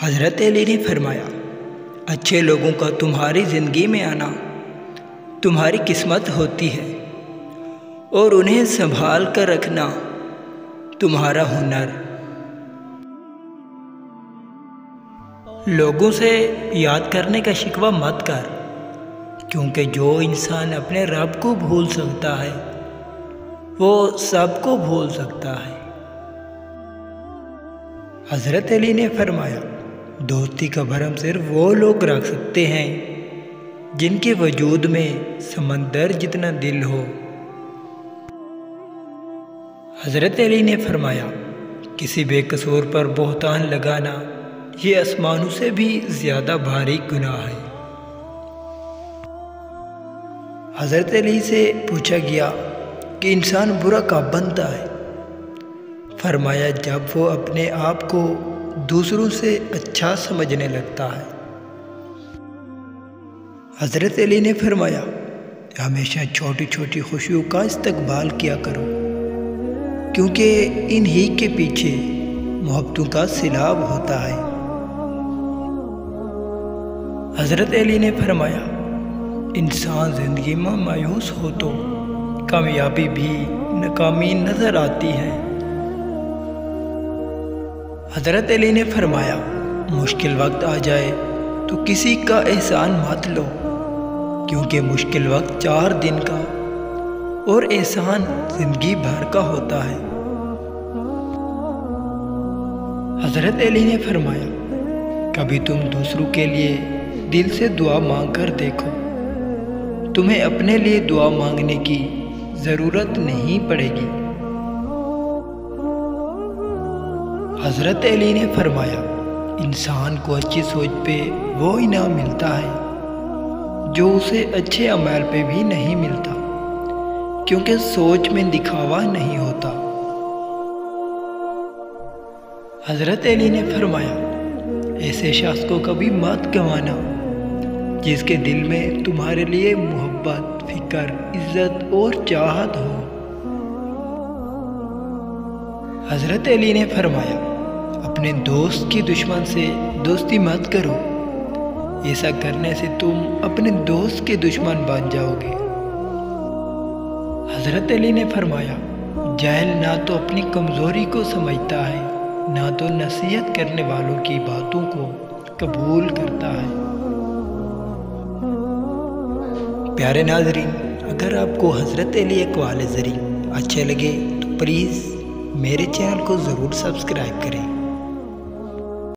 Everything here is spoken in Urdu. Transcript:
حضرت علی نے فرمایا، اچھے لوگوں کا تمہاری زندگی میں آنا تمہاری قسمت ہوتی ہے اور انہیں سنبھال کر رکھنا تمہارا ہنر۔ لوگوں سے یاد کرنے کا شکوہ مت کر، کیونکہ جو انسان اپنے رب کو بھول سکتا ہے وہ سب کو بھول سکتا ہے۔ حضرت علی نے فرمایا، دوستی کا بھرم صرف وہ لوگ رکھ سکتے ہیں جن کے وجود میں سمندر جتنا دل ہو۔ حضرت علی نے فرمایا، کسی بے قصور پر بہتان لگانا یہ آسمانوں سے بھی زیادہ بھاری گناہ ہے۔ حضرت علی سے پوچھا گیا کہ انسان برا کب بنتا ہے؟ فرمایا، جب وہ اپنے آپ کو دوسروں سے اچھا سمجھنے لگتا ہے۔ حضرت علی نے فرمایا، ہمیشہ چھوٹی چھوٹی خوشیوں کا استقبال کیا کرو، کیونکہ انہی کے پیچھے محبتوں کا سیلاب ہوتا ہے۔ حضرت علی نے فرمایا، انسان زندگی میں مایوس ہو تو کامیابی بھی ناکامی نظر آتی ہے۔ حضرت علی نے فرمایا، مشکل وقت آ جائے تو کسی کا احسان مت لو، کیونکہ مشکل وقت 4 دن کا اور احسان زندگی بھر کا ہوتا ہے۔ حضرت علی نے فرمایا، کبھی تم دوسروں کے لیے دل سے دعا مانگ کر دیکھو، تمہیں اپنے لیے دعا مانگنے کی ضرورت نہیں پڑے گی۔ حضرت علی نے فرمایا، انسان کو اچھی سوچ پہ وہ انعام ملتا ہے جو اسے اچھے اعمال پہ بھی نہیں ملتا، کیونکہ سوچ میں دکھاوا نہیں ہوتا۔ حضرت علی نے فرمایا، ایسے شخص کو کبھی مت گنوانا جس کے دل میں تمہارے لیے محبت، فکر، عزت اور چاہت ہو۔ حضرت علی نے فرمایا، اپنے دوست کی دشمن سے دوستی مت کرو، ایسا کرنے سے تم اپنے دوست کے دشمن بن جاؤ گے۔ حضرت علی نے فرمایا، جاہل نہ تو اپنی کمزوری کو سمجھتا ہے، نہ تو نصیحت کرنے والوں کی باتوں کو قبول کرتا ہے۔ پیارے ناظرین، اگر آپ کو حضرت علی اقوال زریں اچھے لگے تو پلیز میرے چینل کو ضرور سبسکرائب کریں۔